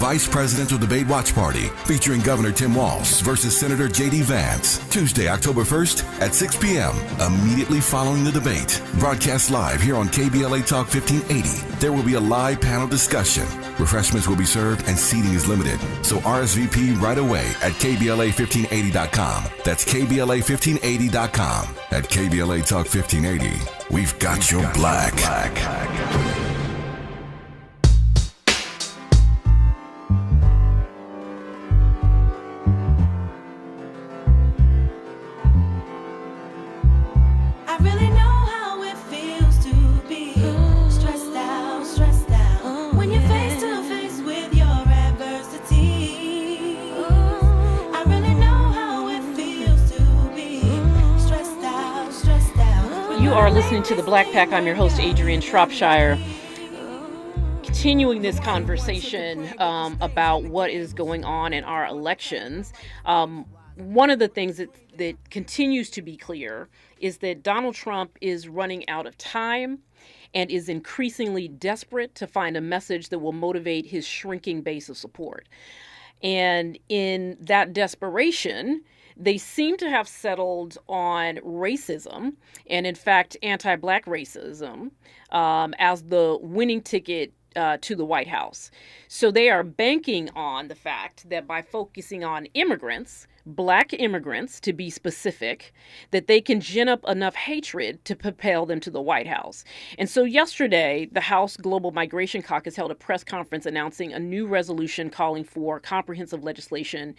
Vice Presidential Debate Watch Party featuring Governor Tim Walz versus Senator J.D. Vance. Tuesday, October 1st at 6 p.m. immediately following the debate. Broadcast live here on KBLA Talk 1580. There will be a live panel discussion. Refreshments will be served and seating is limited. So RSVP right away at KBLA1580.com. That's KBLA1580.com. At KBLA Talk 1580, we've got your black. You are listening to The Black Pack. I'm your host, Adrianne Shropshire. Continuing this conversation about what is going on in our elections. One of the things that continues to be clear is that Donald Trump is running out of time and is increasingly desperate to find a message that will motivate his shrinking base of support. And in that desperation, they seem to have settled on racism and, in fact, anti-Black racism as the winning ticket to the White House. So they are banking on the fact that by focusing on immigrants, Black immigrants to be specific, that they can gin up enough hatred to propel them to the White House. And so yesterday, the House Global Migration Caucus held a press conference announcing a new resolution calling for comprehensive legislation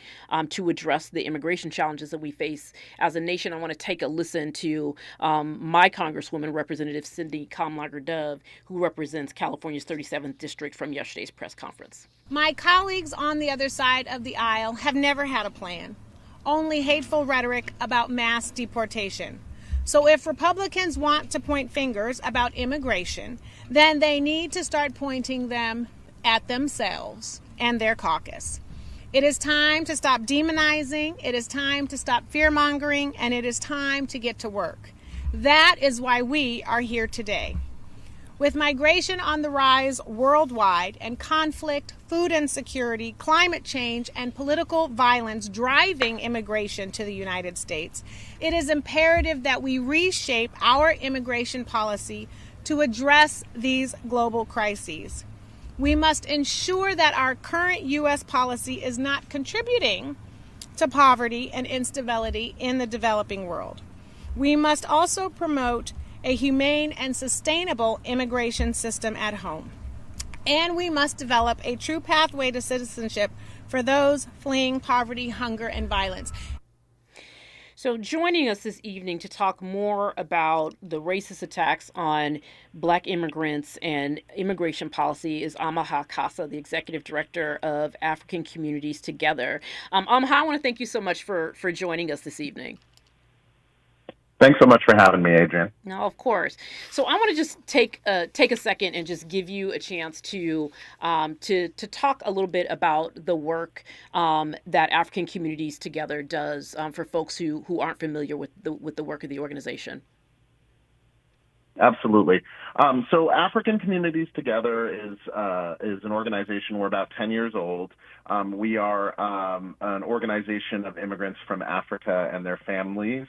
to address the immigration challenges that we face as a nation. I want to take a listen to my Congresswoman, Representative Cindy Kamlager-Dove, who represents California's 37th District, from yesterday's press conference. My colleagues on the other side of the aisle have never had a plan. Only hateful rhetoric about mass deportation. So if Republicans want to point fingers about immigration, then they need to start pointing them at themselves and their caucus. It is time to stop demonizing, it is time to stop fear-mongering, and it is time to get to work. That is why we are here today. With migration on the rise worldwide and conflict, food insecurity, climate change, and political violence driving immigration to the United States, it is imperative that we reshape our immigration policy to address these global crises. We must ensure that our current U.S. policy is not contributing to poverty and instability in the developing world. We must also promote a humane and sustainable immigration system at home. And we must develop a true pathway to citizenship for those fleeing poverty, hunger, and violence. So joining us this evening to talk more about the racist attacks on Black immigrants and immigration policy is Amaha Casa, the Executive Director of African Communities Together. Amaha, I want to thank you so much for joining us this evening. Thanks so much for having me, Adrian. No, of course. So I want to just take a second and just give you a chance to talk a little bit about the work that African Communities Together does for folks who aren't familiar with the work of the organization. Absolutely. So African Communities Together is an organization. We're about 10 years old. We are an organization of immigrants from Africa and their families.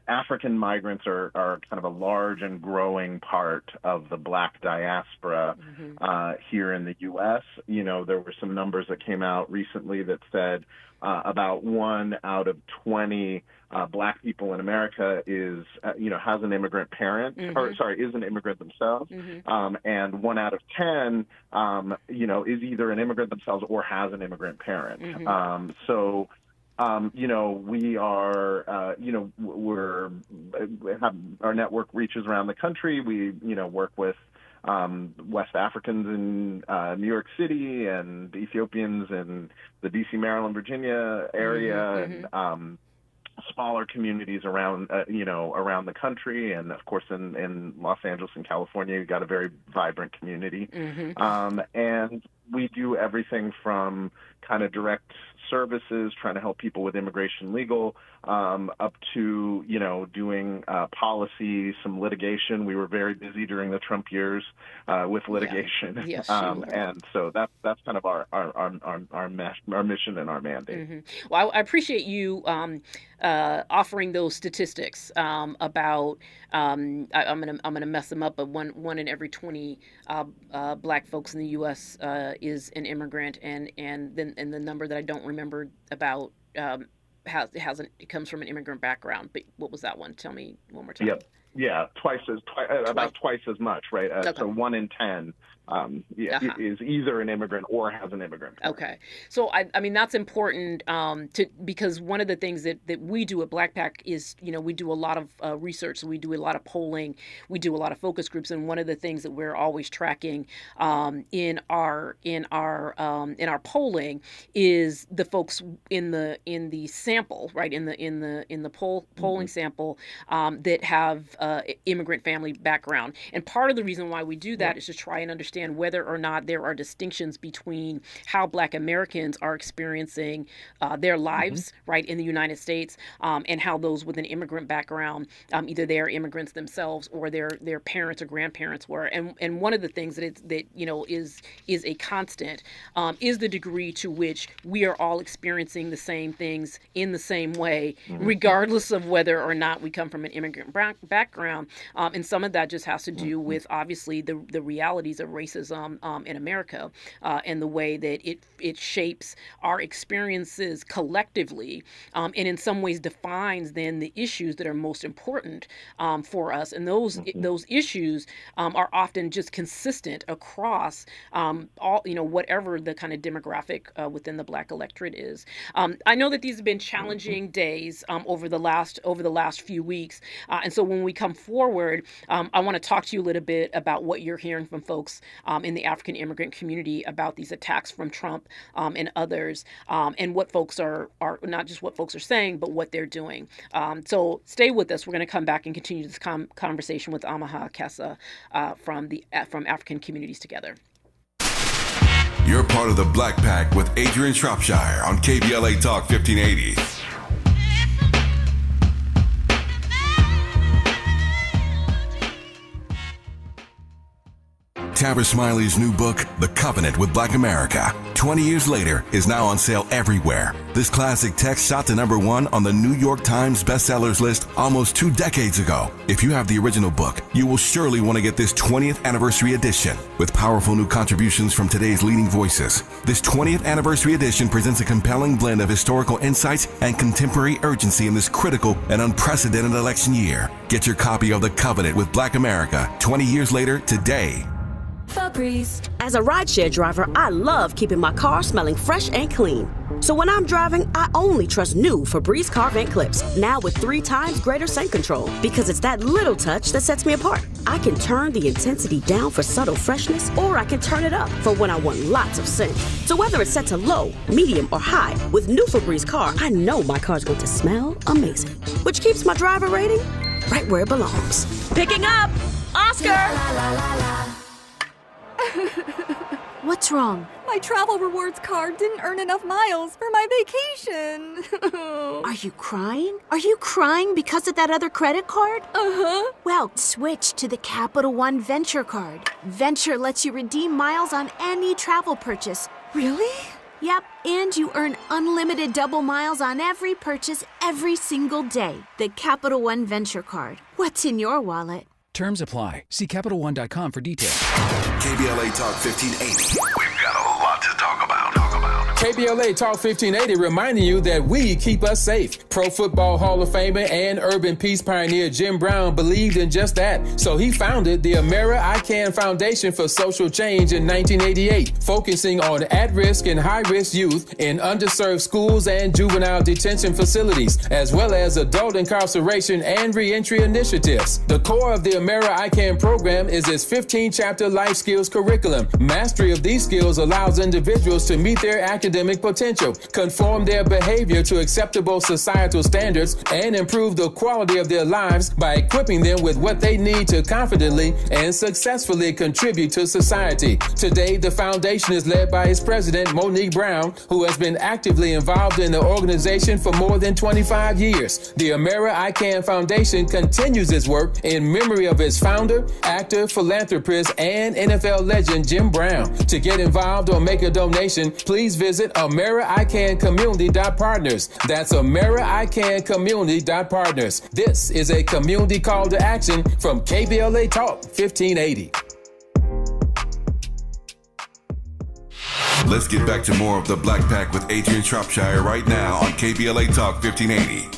African migrants are kind of a large and growing part of the Black diaspora here in the U.S. You know, there were some numbers that came out recently that said about 1 out of 20 Black people in America is an immigrant parent, is an immigrant themselves, and 1 out of 10, is either an immigrant themselves or has an immigrant parent. We are, our network reaches around the country. We, work with West Africans in New York City and Ethiopians in the D.C., Maryland, Virginia area, and smaller communities around, around the country. And, of course, in Los Angeles and California, you've got a very vibrant community. And we do everything from kind of direct services, trying to help people with immigration legal, up to, doing policy, some litigation. We were very busy during the Trump years with litigation. Yeah. Yes, and so that's kind of our mission and our mandate. Mm-hmm. Well, I appreciate you offering those statistics about I'm gonna mess them up, but one in every 20 Black folks in the U.S. is an immigrant, and the number that I don't remember about it comes from an immigrant background. But what was that one? Tell me one more time. Yep. Yeah, about twice as much, right? Okay. So 1 in 10 is either an immigrant or has an immigrant parent. Okay. So, I mean, that's important because one of the things that we do at Black PAC is, we do a lot of research. So we do a lot of polling. We do a lot of focus groups. And one of the things that we're always tracking in our polling is the folks in the sample, right? In the polling sample that have immigrant family background. And part of the reason why we do that is to try and understand whether or not there are distinctions between how Black Americans are experiencing their lives, right, in the United States, and how those with an immigrant background, either they are immigrants themselves or their parents or grandparents were. And one of the things is a constant is the degree to which we are all experiencing the same things in the same way, regardless of whether or not we come from an immigrant background. And some of that just has to do with, obviously, the realities of racism in America and the way that it shapes our experiences collectively, and in some ways defines then the issues that are most important for us. And those issues are often just consistent across all, whatever the kind of demographic within the Black electorate is. I know that these have been challenging days over the last few weeks, and so when we come forward, I want to talk to you a little bit about what you're hearing from folks in the African immigrant community about these attacks from Trump and others, and what folks are not just what folks are saying, but what they're doing. So stay with us. We're going to come back and continue this conversation with Amaha Kessa from African Communities Together. You're part of the Black Pack with Adrianne Shropshire on KBLA Talk 1580. Tabitha Smiley's new book, The Covenant with Black America, 20 years later, is now on sale everywhere. This classic text shot to #1 on the New York Times bestsellers list almost 2 decades ago. If you have the original book, you will surely want to get this 20th anniversary edition with powerful new contributions from today's leading voices. This 20th anniversary edition presents a compelling blend of historical insights and contemporary urgency in this critical and unprecedented election year. Get your copy of The Covenant with Black America 20 years later today. Febreze. As a rideshare driver, I love keeping my car smelling fresh and clean. So when I'm driving, I only trust new Febreze car vent clips, now with 3 times greater scent control, because it's that little touch that sets me apart. I can turn the intensity down for subtle freshness, or I can turn it up for when I want lots of scent. So whether it's set to low, medium, or high, with new Febreze car, I know my car's going to smell amazing, which keeps my driver rating right where it belongs. Picking up! Oscar! La, la, la, la. What's wrong? My travel rewards card didn't earn enough miles for my vacation. Are you crying? Are you crying because of that other credit card? Uh-huh. Well, switch to the Capital One Venture card. Venture lets you redeem miles on any travel purchase. Really? Yep, and you earn unlimited double miles on every purchase every single day. The Capital One Venture card. What's in your wallet? Terms apply. See CapitalOne.com for details. KBLA Talk 1580. We've got a lot to talk about. KBLA Talk 1580 reminding you that we keep us safe. Pro Football Hall of Famer and urban peace pioneer Jim Brown believed in just that. So he founded the Amera I Can Foundation for Social Change in 1988, focusing on at-risk and high-risk youth in underserved schools and juvenile detention facilities, as well as adult incarceration and reentry initiatives. The core of the Amera I Can program is its 15-chapter life skills curriculum. Mastery of these skills allows individuals to meet their academic academic potential, conform their behavior to acceptable societal standards, and improve the quality of their lives by equipping them with what they need to confidently and successfully contribute to society. Today, the foundation is led by its president, Monique Brown, who has been actively involved in the organization for more than 25 years. The Amera I Can Foundation continues its work in memory of its founder, actor, philanthropist, and NFL legend Jim Brown. To get involved or make a donation, please visit AmeriICanCommunity.partners. That's AmeriICanCommunity.partners. This is a community call to action from KBLA Talk 1580. Let's get back to more of the Black Pack with Adrianne Shropshire right now on KBLA Talk 1580.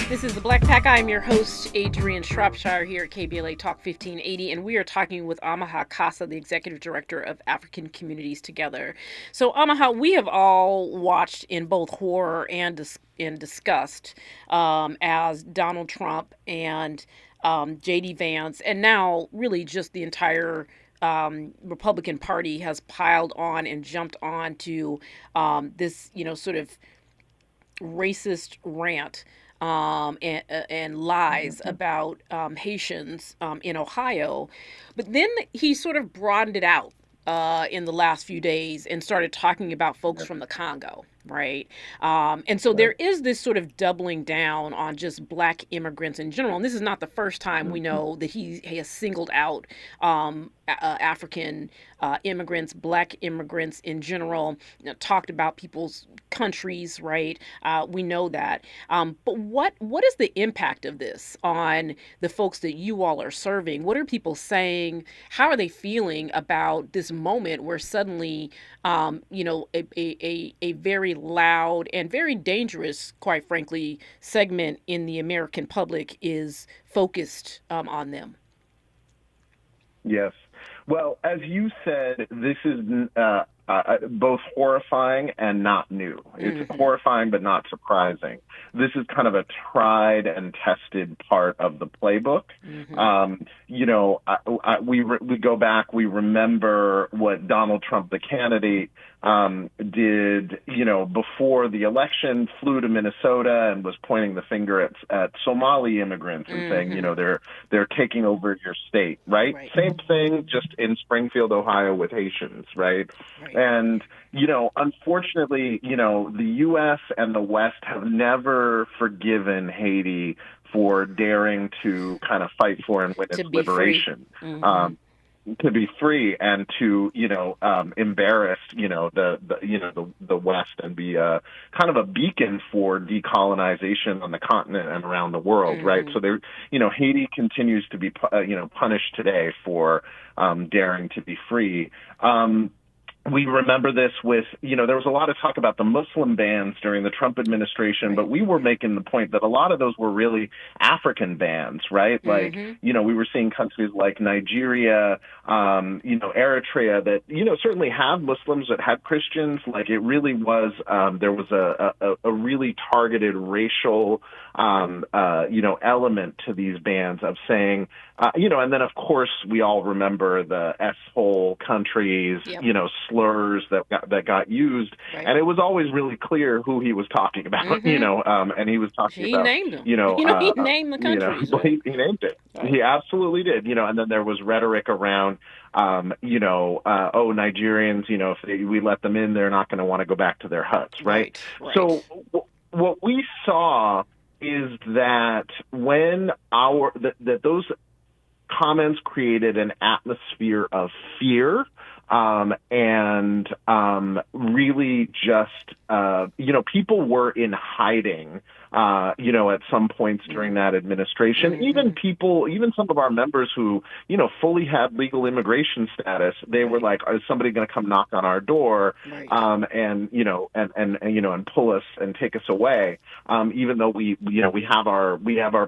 This is the Black Pack. I'm your host, Adrianne Shropshire, here at KBLA Talk 1580, and we are talking with Amaha Casa, the Executive Director of African Communities Together. So, Amaha, we have all watched in both horror and disgust as Donald Trump and J.D. Vance, and now really just the entire Republican Party has piled on and jumped on to this, sort of racist rant and lies about Haitians in Ohio. But then he sort of broadened it out in the last few days and started talking about folks from the Congo, right? And so there is this sort of doubling down on just Black immigrants in general. And this is not the first time we know that he has singled out African immigrants, Black immigrants in general, talked about people's countries, right? We know that. But what is the impact of this on the folks that you all are serving? What are people saying? How are they feeling about this moment where suddenly, a very loud and very dangerous, quite frankly, segment in the American public is focused on them? Yes. Well, as you said, this is both horrifying and not new. It's horrifying but not surprising. This is kind of a tried and tested part of the playbook. We go back, we remember what Donald Trump, the candidate, did, before the election, flew to Minnesota and was pointing the finger at Somali immigrants and saying, they're taking over your state, right? Same thing, just in Springfield, Ohio with Haitians, right? And, unfortunately, the U.S. and the West have never forgiven Haiti for daring to kind of fight for and win its liberation. To be free and to embarrass the West and be kind of a beacon for decolonization on the continent and around the world, right? So Haiti continues to be punished today for daring to be free. We remember this with, there was a lot of talk about the Muslim bans during the Trump administration, but we were making the point that a lot of those were really African bans, right? Like, we were seeing countries like Nigeria, Eritrea that, certainly have Muslims that had Christians. Like, it really was, there was a really targeted racial, element to these bans of saying, and then of course we all remember the S-hole countries, slurs that got used, and it was always really clear who he was talking about, and he was talking about, named them. He named the countries. He named it. Right. He absolutely did. And then there was rhetoric around, Nigerians, if we let them in, they're not going to want to go back to their huts, right? So what we saw is that when that those comments created an atmosphere of fear, and really just, people were in hiding, at some points during that administration. Even some of our members who, fully had legal immigration status, they were like, is somebody going to come knock on our door, and pull us and take us away, even though we have our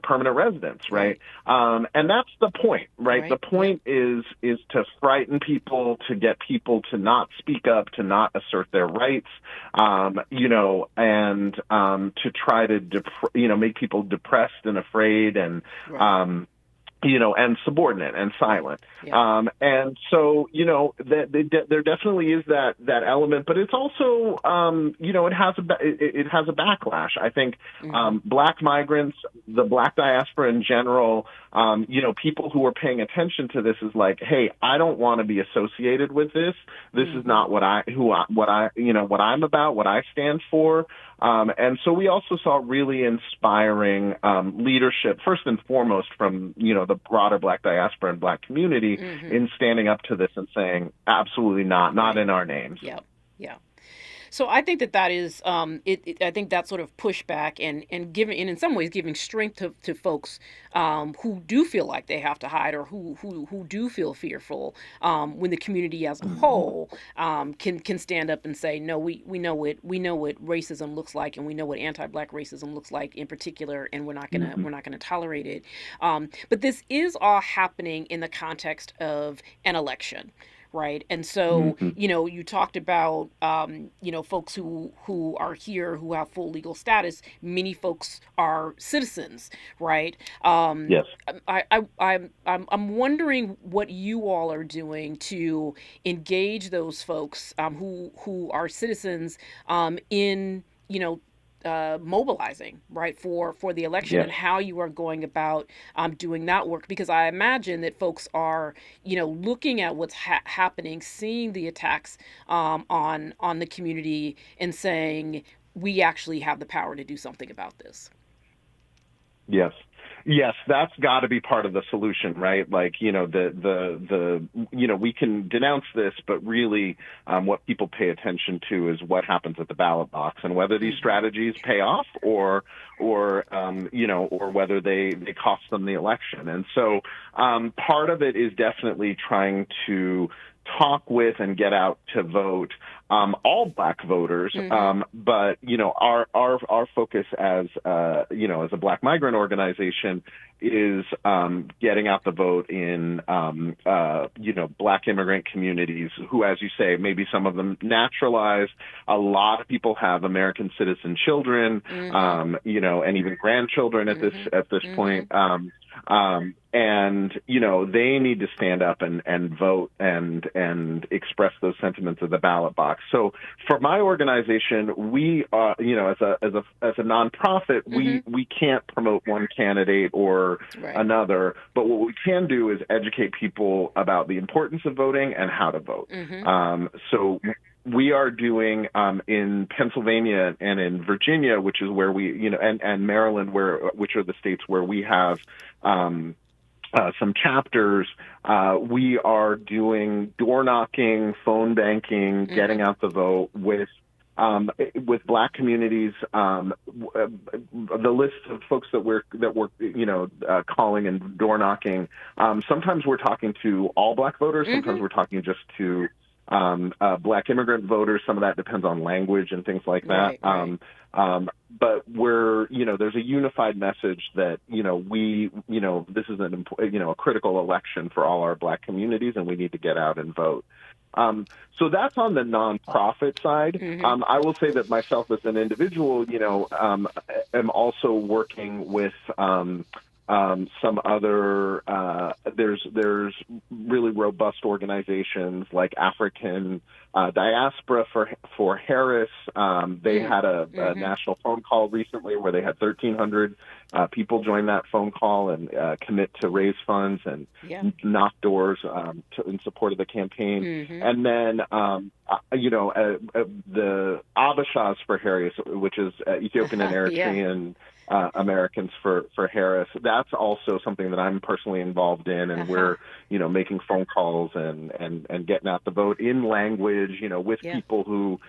permanent residence, right? And that's the point, right? The point is to frighten people, to get people to not speak up, to not assert their rights, and to try to make people depressed and afraid and and subordinate and silent. Yeah. And so, there definitely is that element, but it's also, it has a backlash. I think Black migrants, the Black diaspora in general, people who are paying attention to this is like, hey, I don't want to be associated with this. This is not what I'm about, what I stand for. And so we also saw really inspiring leadership, first and foremost, from the broader Black diaspora and Black community in standing up to this and saying, absolutely not in our names. Yeah. So I think that is, I think that sort of pushback and giving, and in some ways giving strength to folks who do feel like they have to hide, or who do feel fearful, when the community as a whole can stand up and say, no, we know what racism looks like, and we know what anti-Black racism looks like in particular, and we're not gonna tolerate it. But this is all happening in the context of an election. Right. And so, you talked about, folks who are here, who have full legal status. Many folks are citizens. Right. Yes. I'm wondering what you all are doing to engage those folks who are citizens in, mobilizing, right, for the election, and how you are going about doing that work, because I imagine that folks are, looking at what's happening, seeing the attacks on the community, and saying, we actually have the power to do something about this. Yes, that's got to be part of the solution, right? Like, we can denounce this, but really what people pay attention to is what happens at the ballot box, and whether these strategies pay off or whether they cost them the election. And so part of it is definitely trying to talk with and get out to vote all Black voters, but our focus as a Black migrant organization is getting out the vote in Black immigrant communities who, as you say, maybe some of them naturalized. A lot of people have American citizen children, and even grandchildren at this point. And they need to stand up and vote and express those sentiments at the ballot box. So for my organization, we as a nonprofit, we can't promote one candidate or another, but what we can do is educate people about the importance of voting and how to vote. So we are doing in Pennsylvania and in Virginia, which is where we, and Maryland, which are the states where we have some chapters. We are doing door knocking, phone banking, getting out the vote with Black communities. The list of folks that we're calling and door knocking. Sometimes we're talking to all Black voters. Sometimes we're talking just to Black immigrant voters. Some of that depends on language and things like that. But we're, there's a unified message that, this is a critical election for all our Black communities, and we need to get out and vote. So that's on the nonprofit side. I will say that myself as an individual, am also working with some other, there's really robust organizations like African Diaspora for Harris. They had a national phone call recently where they had 1,300 people join that phone call and commit to raise funds and knock doors in support of the campaign. And then, the Abashas for Harris, which is Ethiopian and Eritrean Americans for Harris. That's also something that I'm personally involved in, and we're, making phone calls and getting out the vote in language, with people who,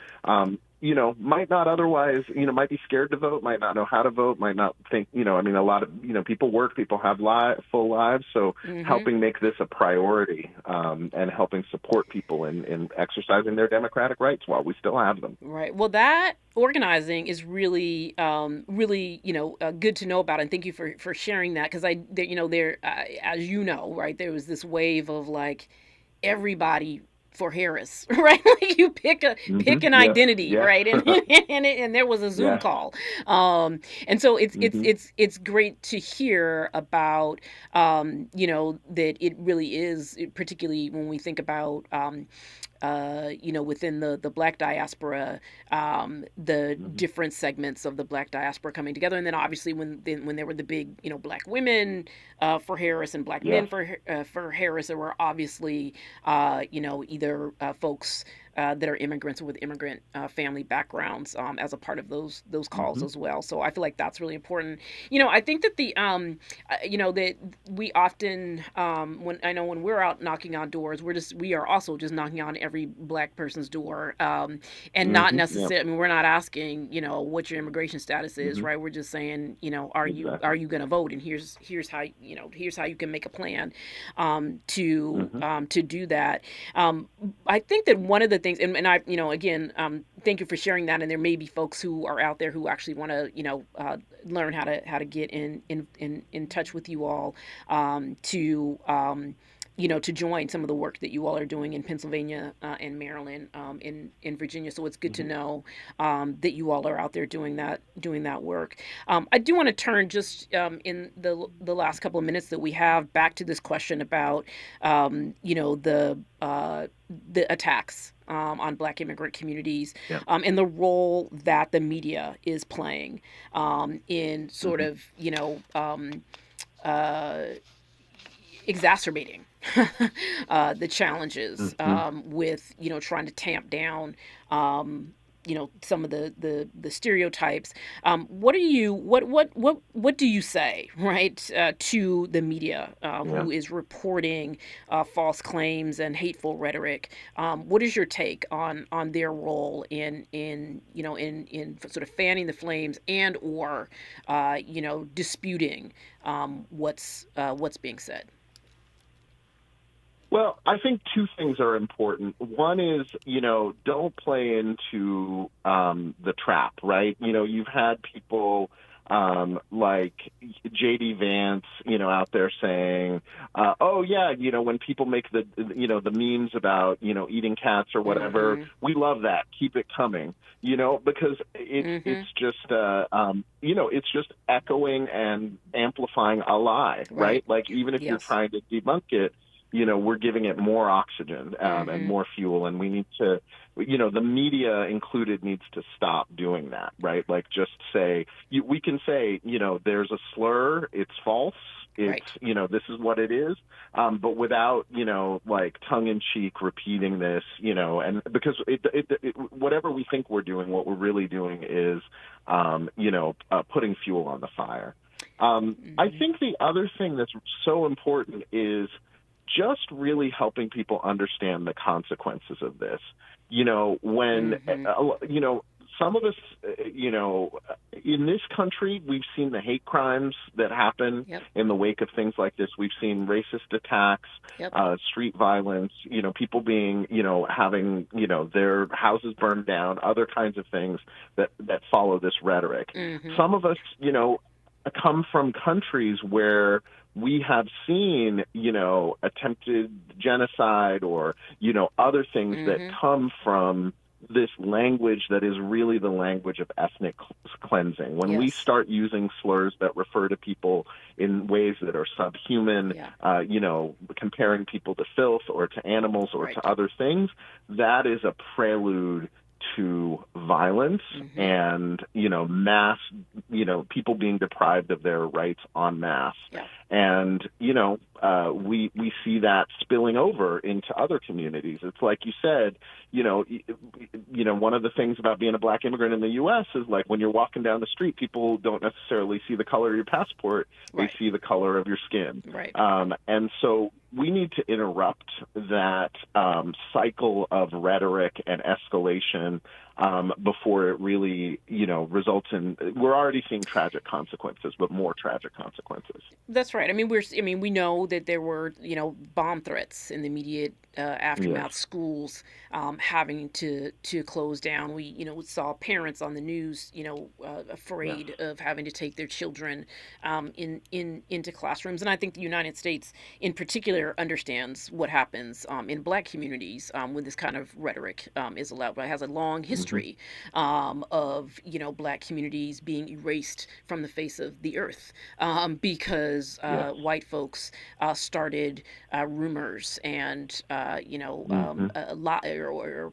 might not otherwise, might be scared to vote, might not know how to vote, might not think, a lot of, people work, people have full lives. So helping make this a priority and helping support people in exercising their democratic rights while we still have them. Right. Well, that organizing is really, really, good to know about. And thank you for sharing that. Because as right, there was this wave of like everybody for Harris, right? Like you pick an identity, right? And and there was a Zoom call, and so it's great to hear about that it really is, particularly when we think about within the Black diaspora, the different segments of the Black diaspora coming together, and then obviously when there were the big Black women for Harris and Black men for Harris, there were obviously either folks that are immigrants or with immigrant family backgrounds as a part of those calls as well. So I feel like that's really important. I think that that we often when we're out knocking on doors, we are also just knocking on every Black person's door, and not necessarily. I mean, we're not asking what your immigration status is, right? We're just saying are you going to vote, and here's how you can make a plan to do that. I think that one of the things, and I again thank you for sharing that, and there may be folks who are out there who actually want to learn how to get in touch with you all to join some of the work that you all are doing in Pennsylvania and Maryland, in Virginia. So it's good to know that you all are out there doing that work. I do want to turn just in the last couple of minutes that we have back to this question about the attacks on Black immigrant communities, and the role that the media is playing in sort of exacerbating the challenges with trying to tamp down some of the stereotypes. What do you say, right, to the media who is reporting false claims and hateful rhetoric? What is your take on their role in sort of fanning the flames and or disputing what's being said? Well, I think two things are important. One is, don't play into the trap, right? You've had people like J.D. Vance, out there saying, when people make the memes about, eating cats or whatever, we love that. Keep it coming, because it's just, it's just echoing and amplifying a lie, right? Like even if you're trying to debunk it, we're giving it more oxygen and more fuel, and we need to, the media included needs to stop doing that, right? Like just say, we can say, there's a slur, it's false, it's, this is what it is, but without, like tongue-in-cheek repeating this, and because whatever we think we're doing, what we're really doing is, putting fuel on the fire. I think the other thing that's so important is just really helping people understand the consequences of this. When, some of us, in this country, we've seen the hate crimes that happen in the wake of things like this. We've seen racist attacks, street violence, people being, having, their houses burned down, other kinds of things that follow this rhetoric. Some of us, come from countries where we have seen, attempted genocide or, other things that come from this language that is really the language of ethnic cleansing. When we start using slurs that refer to people in ways that are subhuman, comparing people to filth or to animals or to other things, that is a prelude to violence and, mass, people being deprived of their rights en masse. And, we see that spilling over into other communities. It's like you said, one of the things about being a Black immigrant in the U.S. is like when you're walking down the street, people don't necessarily see the color of your passport. They see the color of your skin. And so we need to interrupt that cycle of rhetoric and escalation before it really, results in, we're already seeing tragic consequences, but more tragic consequences. That's right. I mean, we know that there were, bomb threats in the immediate aftermath, schools having to close down. We, saw parents on the news, afraid of having to take their children into classrooms. And I think the United States in particular understands what happens in Black communities when this kind of rhetoric is allowed. But it has a long history of, Black communities being erased from the face of the earth because white folks started rumors and a lot or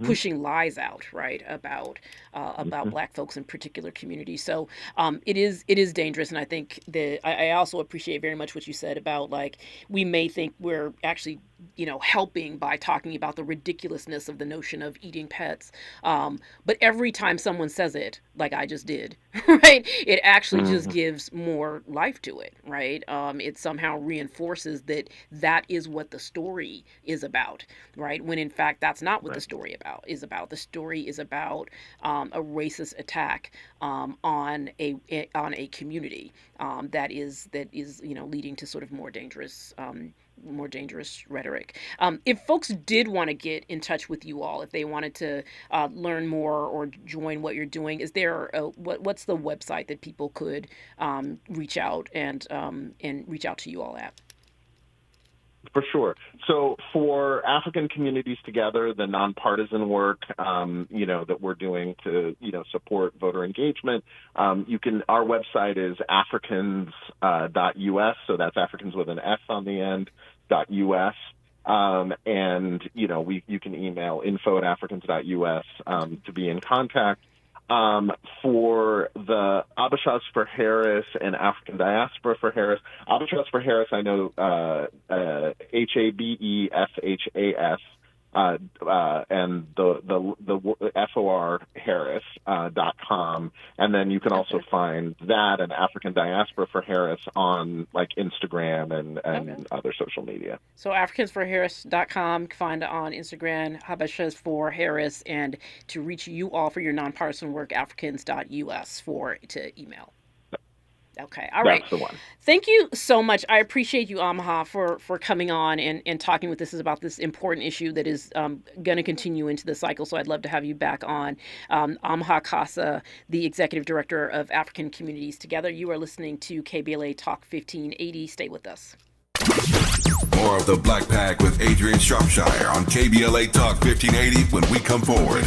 pushing lies out, right, about Black folks in particular communities. So it is dangerous, and I think that I also appreciate very much what you said about, like, we may think we're actually helping by talking about the ridiculousness of the notion of eating pets, but every time someone says it, like I just did, right, it actually just gives more life to it, right? It somehow reinforces that is what the story is about, right? When in fact that's not what the story is about. The story is about a racist attack on a community that is leading to sort of more dangerous rhetoric. If folks did want to get in touch with you all, if they wanted to learn more or join what you're doing, is there what's the website that people could reach out and reach out to you all at? For sure. So for African Communities Together, the nonpartisan work, that we're doing to, support voter engagement, our website is africans.us. So that's Africans with an S on the end, .us. And, you can email info@africans.us to be in contact. For the Abashas for Harris and African Diaspora for Harris, Abashas for Harris, I know HABESHAS, and the FOR Harris.com. And then you can also find that and African Diaspora for Harris on like Instagram and other social media. So AfricansForHarris.com, find it on Instagram, Habashas for Harris, and to reach you all for your nonpartisan work, Africans.us to email. Okay. All right. That's the one. Thank you so much. I appreciate you, Amaha, for coming on and talking with us about this important issue that is going to continue into the cycle. So I'd love to have you back on. Amaha Casa, the Executive Director of African Communities Together. You are listening to KBLA Talk 1580. Stay with us. More of the Black Pack with Adrianne Shropshire on KBLA Talk 1580 when we come forward.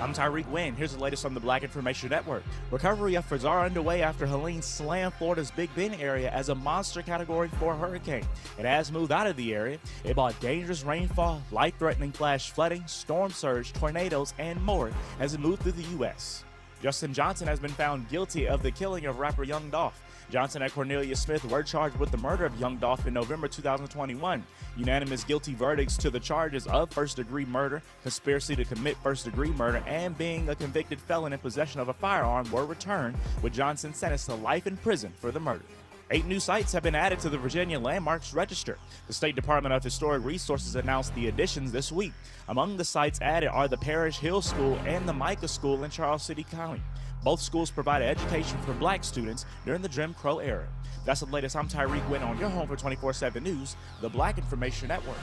I'm Tyreek Wynn. Here's the latest on the Black Information Network. Recovery efforts are underway after Helene slammed Florida's Big Bend area as a monster Category 4 hurricane. It has moved out of the area. It brought dangerous rainfall, life-threatening flash flooding, storm surge, tornadoes, and more as it moved through the U.S. Justin Johnson has been found guilty of the killing of rapper Young Dolph. Johnson and Cornelia Smith were charged with the murder of Young Dolph in November 2021. Unanimous guilty verdicts to the charges of first-degree murder, conspiracy to commit first-degree murder, and being a convicted felon in possession of a firearm were returned, with Johnson sentenced to life in prison for the murder. 8 new sites have been added to the Virginia Landmarks Register. The State Department of Historic Resources announced the additions this week. Among the sites added are the Parish Hill School and the Micah School in Charles City County. Both schools provided education for Black students during the Jim Crow era. That's the latest. I'm Tyreek Wynn on your home for 24/7 News, the Black Information Network.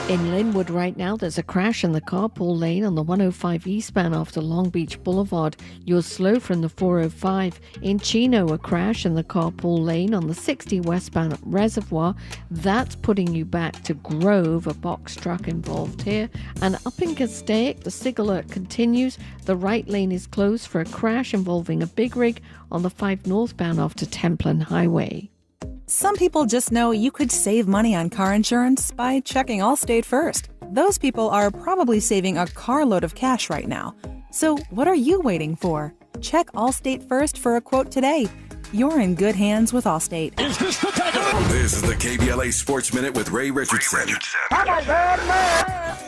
In Linwood right now, there's a crash in the carpool lane on the 105 eastbound after Long Beach Boulevard. You're slow from the 405. In Chino, a crash in the carpool lane on the 60 westbound at Reservoir. That's putting you back to Grove, a box truck involved here. And up in Castaic, the SIG alert continues. The right lane is closed for a crash involving a big rig on the 5 northbound after Templin Highway. Some people just know you could save money on car insurance by checking Allstate first. Those people are probably saving a carload of cash right now. So what are you waiting for? Check Allstate first for a quote today. you're in good hands with Allstate. Is this the tackle? This is the KBLA Sports Minute with Ray Richardson.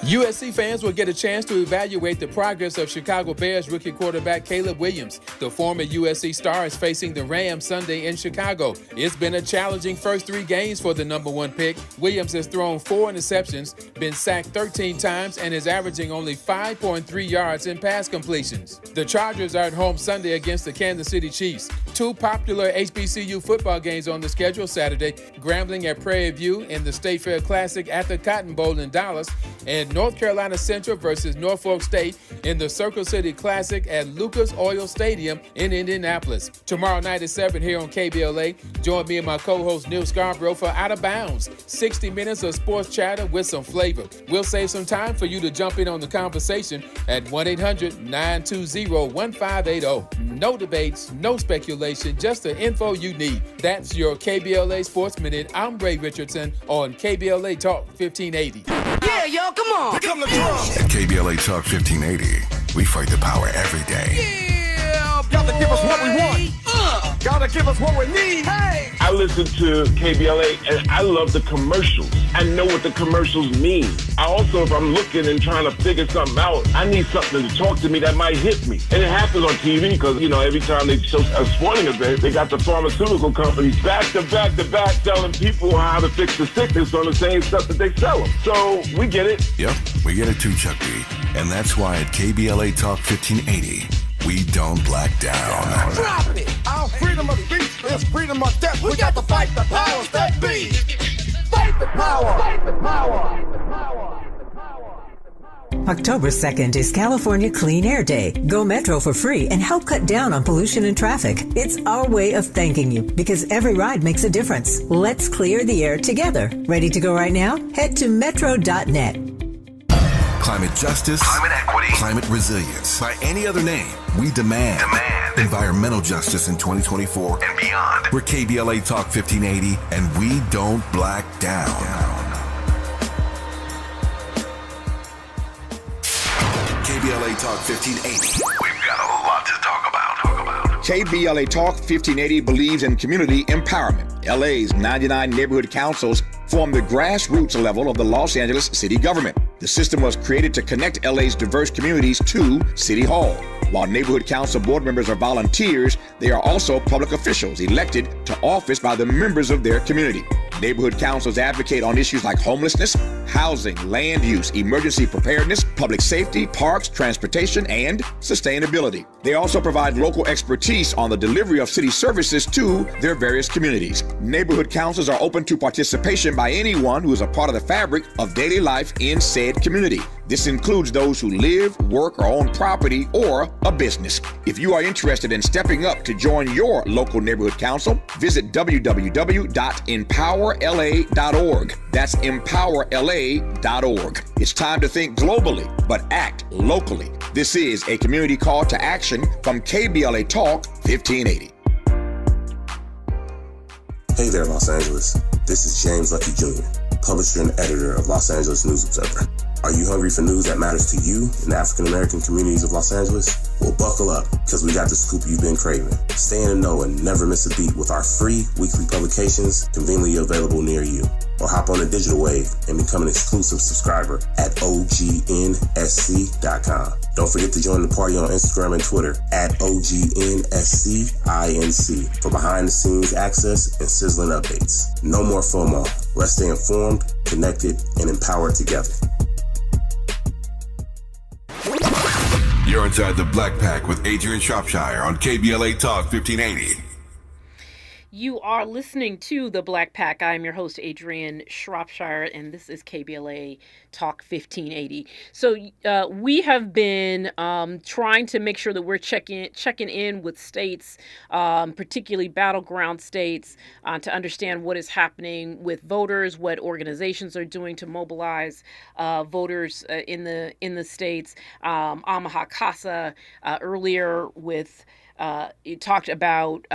USC fans will get a chance to evaluate the progress of Chicago Bears rookie quarterback Caleb Williams. The former USC star is facing the Rams Sunday in Chicago. It's been a challenging first 3 games for the number 1 pick. Williams has thrown 4 interceptions, been sacked 13 times, and is averaging only 5.3 yards in pass completions. The Chargers are at home Sunday against the Kansas City Chiefs. 2 popular HBCU football games on the schedule Saturday: Grambling at Prairie View in the State Fair Classic at the Cotton Bowl in Dallas, and North Carolina Central versus Norfolk State in the Circle City Classic at Lucas Oil Stadium in Indianapolis. Tomorrow night at 7 here on KBLA, join me and my co-host Neil Scarborough for Out of Bounds, 60 minutes of sports chatter with some flavor. We'll save some time for you to jump in on the conversation at 1-800-920-1580. No debates, no speculation, just the info you need. That's your KBLA Sports Minute. I'm Ray Richardson on KBLA Talk 1580. Yeah, y'all, come on. Here come the drums. At KBLA Talk 1580, we fight the power every day. Yeah, gotta give us what we want. Gotta give us what we need. Hey. I listen to KBLA and I love the commercials. I know what the commercials mean. I also, if I'm looking and trying to figure something out, I need something to talk to me that might hit me. And it happens on TV because, you know, every time they show a sporting event, they got the pharmaceutical companies back to back to back telling people how to fix the sickness on the same stuff that they sell them. So we get it. Yep, we get it too, Chuck D. And that's why at KBLA Talk 1580, we don't black down. Drop it. Our freedom of speech is freedom of death. We got to fight the powers that be. Fight the power. Fight the power. October 2nd is California Clean Air Day. Go Metro for free and help cut down on pollution and traffic. It's our way of thanking you because every ride makes a difference. Let's clear the air together. Ready to go right now? Head to metro.net. Climate justice, climate equity, climate resilience. By any other name, we demand environmental justice in 2024 and beyond. We're KBLA Talk 1580, and we don't black down. KBLA Talk 1580. We've got a lot to talk about. KBLA Talk 1580 believes in community empowerment. LA's 99 neighborhood councils form the grassroots level of the Los Angeles city government. The system was created to connect LA's diverse communities to City Hall. While neighborhood council board members are volunteers, they are also public officials elected to office by the members of their community. Neighborhood councils advocate on issues like homelessness, housing, land use, emergency preparedness, public safety, parks, transportation, and sustainability. They also provide local expertise on the delivery of city services to their various communities. Neighborhood councils are open to participation by anyone who is a part of the fabric of daily life in said community. This includes those who live, work, or own property or a business. If you are interested in stepping up to join your local neighborhood council, visit www.empowerla.org. That's empowerla.org. It's time to think globally, but act locally. This is a community call to action from KBLA Talk 1580. Hey there, Los Angeles. This is James Lucky Jr., publisher and editor of Los Angeles News Observer. Are you hungry for news that matters to you in the African-American communities of Los Angeles? Well, buckle up, because we got the scoop you've been craving. Stay in the know and never miss a beat with our free weekly publications conveniently available near you. Or hop on the digital wave and become an exclusive subscriber at OGNSC.com. Don't forget to join the party on Instagram and Twitter at OGNSCINC for behind-the-scenes access and sizzling updates. No more FOMO. Let's stay informed, connected, and empowered together. You're inside the Black Pack with Adrianne Shropshire on KBLA Talk 1580. You are listening to the Black Pack. I'm your host, Adrianne Shropshire, and this is KBLA Talk 1580. So we have been trying to make sure that we're checking in with states, particularly battleground states, to understand what is happening with voters, what organizations are doing to mobilize voters in the states. Amaha Casa earlier with talked about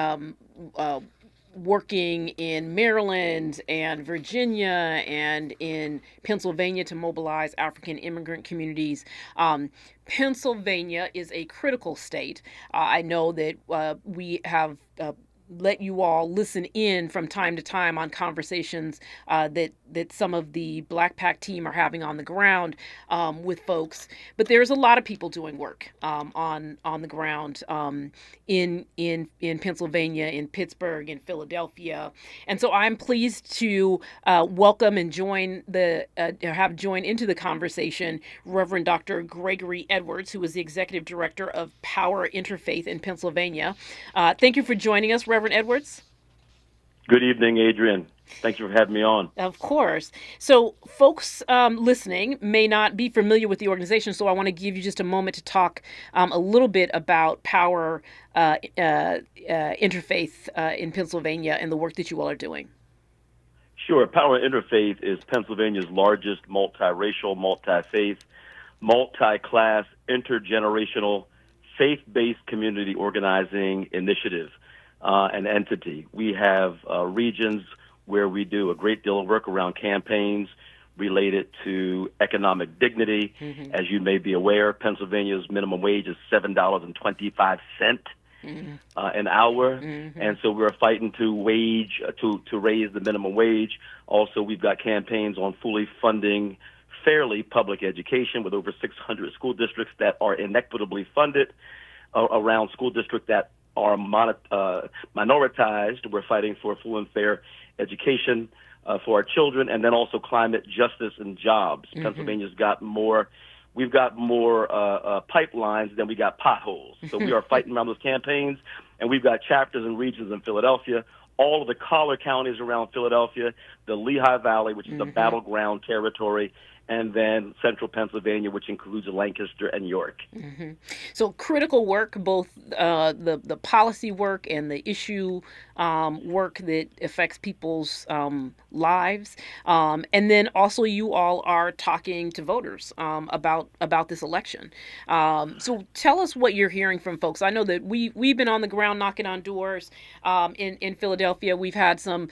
working in Maryland and Virginia and in Pennsylvania to mobilize African immigrant communities. Pennsylvania is a critical state. I know that we have let you all listen in from time to time on conversations that some of the Black PAC team are having on the ground with folks. But there's a lot of people doing work on the ground in Pennsylvania, in Pittsburgh, in Philadelphia, and so I'm pleased to welcome and join into the conversation Reverend Dr. Gregory Edwards, who is the Executive Director of Power Interfaith in Pennsylvania. Thank you for joining us, Reverend Edwards. Good evening, Adrianne. Thank you for having me on. Of course. So folks listening may not be familiar with the organization, so I want to give you just a moment to talk a little bit about Power Interfaith in Pennsylvania and the work that you all are doing. Sure. Power Interfaith is Pennsylvania's largest multiracial, multi-faith, multi-class, intergenerational, faith-based community organizing initiative and entity. We have regions where we do a great deal of work around campaigns related to economic dignity. Mm-hmm. As you may be aware, Pennsylvania's minimum wage is $7.25 an hour, and so we're fighting to raise the minimum wage. Also, we've got campaigns on fully funding fairly public education with over 600 school districts that are inequitably funded, around school districts that are minoritized. We're fighting for full and fair education for our children, and then also climate justice and jobs. Mm-hmm. Pennsylvania's got more. We've got more pipelines than we got potholes. So we are fighting around those campaigns, and we've got chapters and regions in Philadelphia, all of the collar counties around Philadelphia, the Lehigh Valley, which is a battleground territory, and then central Pennsylvania, which includes Lancaster and York. Mm-hmm. So critical work, both the policy work and the issue work that affects people's lives. And then also you all are talking to voters about this election. So tell us what you're hearing from folks. I know that we've been on the ground knocking on doors in Philadelphia. We've had some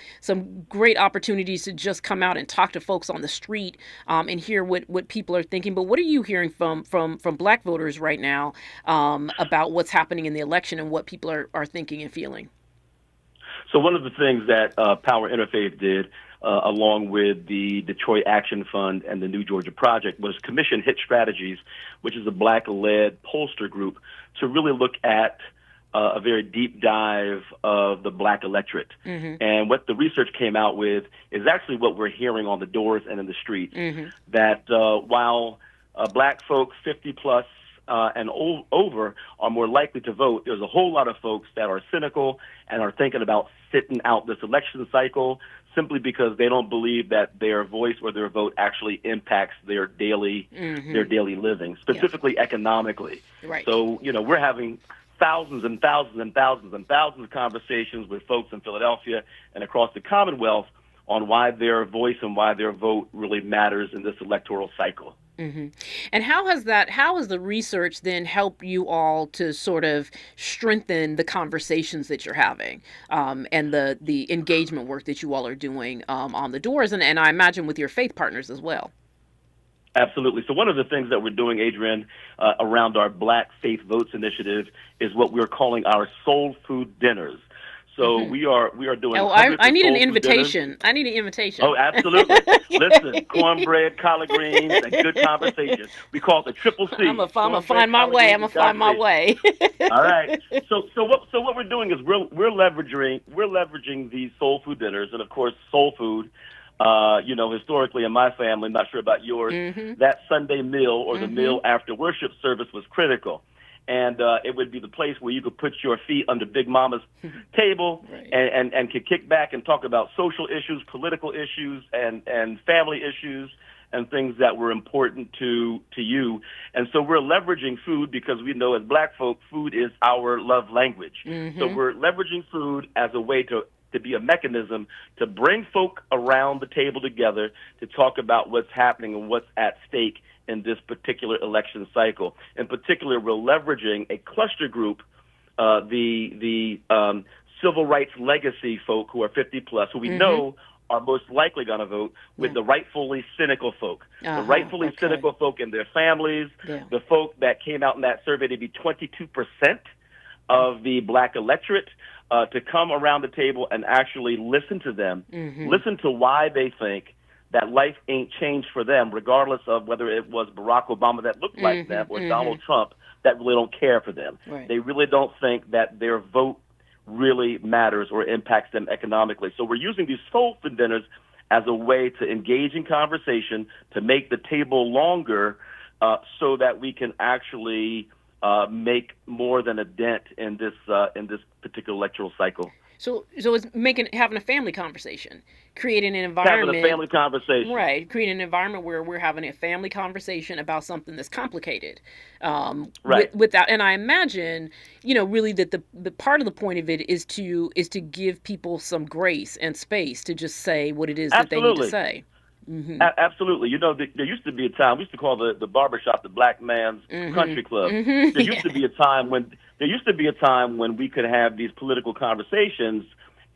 great opportunities to just come out and talk to folks on the street and hear what people are thinking. But what are you hearing from Black voters right now about what's happening in the election and what people are thinking and feeling? So one of the things that Power Interfaith did, along with the Detroit Action Fund and the New Georgia Project, was commission Hit Strategies, which is a Black-led pollster group, to really look at a very deep dive of the Black electorate. Mm-hmm. And what the research came out with is actually what we're hearing on the doors and in the streets, that while Black folks 50-plus and over are more likely to vote, there's a whole lot of folks that are cynical and are thinking about sitting out this election cycle simply because they don't believe that their voice or their vote actually impacts their daily living, specifically economically. Right. So, we're having thousands and thousands and thousands and thousands of conversations with folks in Philadelphia and across the Commonwealth on why their voice and why their vote really matters in this electoral cycle. Mm-hmm. And how has the research then helped you all to sort of strengthen the conversations that you're having and the engagement work that you all are doing on the doors and I imagine with your faith partners as well? Absolutely. So one of the things that we're doing, Adrianne, around our Black Faith Votes initiative is what we're calling our soul food dinners. So we are doing. Oh, I need an invitation. I need an invitation. Oh, absolutely. Listen, cornbread, collard greens, and good conversation. We call it the triple C. I'm gonna find my way. All right. So what we're doing is we're leveraging these soul food dinners, and of course, soul food. Historically in my family, I'm not sure about yours, that Sunday meal or the meal after worship service was critical. And it would be the place where you could put your feet under Big Mama's table and could kick back and talk about social issues, political issues, and family issues and things that were important to you. And so we're leveraging food because we know as Black folk, food is our love language. So we're leveraging food as a way to be a mechanism to bring folk around the table together to talk about what's happening and what's at stake in this particular election cycle. In particular, we're leveraging a cluster group, the civil rights legacy folk who are 50-plus, who we know are most likely going to vote, with the rightfully cynical folk. The rightfully cynical folk and their families, the folk that came out in that survey to be 22% of the Black electorate, to come around the table and actually listen to them, listen to why they think that life ain't changed for them, regardless of whether it was Barack Obama that looked like them or Donald Trump that really don't care for them. Right. They really don't think that their vote really matters or impacts them economically. So we're using these soul food dinners as a way to engage in conversation, to make the table longer, so that we can actually make more than a dent in this particular electoral cycle. So it's having a family conversation, creating an environment. Having a family conversation. Right. Creating an environment where we're having a family conversation about something that's complicated. Right. Without, and I imagine, really that the part of the point of it is to give people some grace and space to just say what it is that they need to say. Absolutely. There used to be a time, we used to call the barbershop the black man's country club. There used to be a time when we could have these political conversations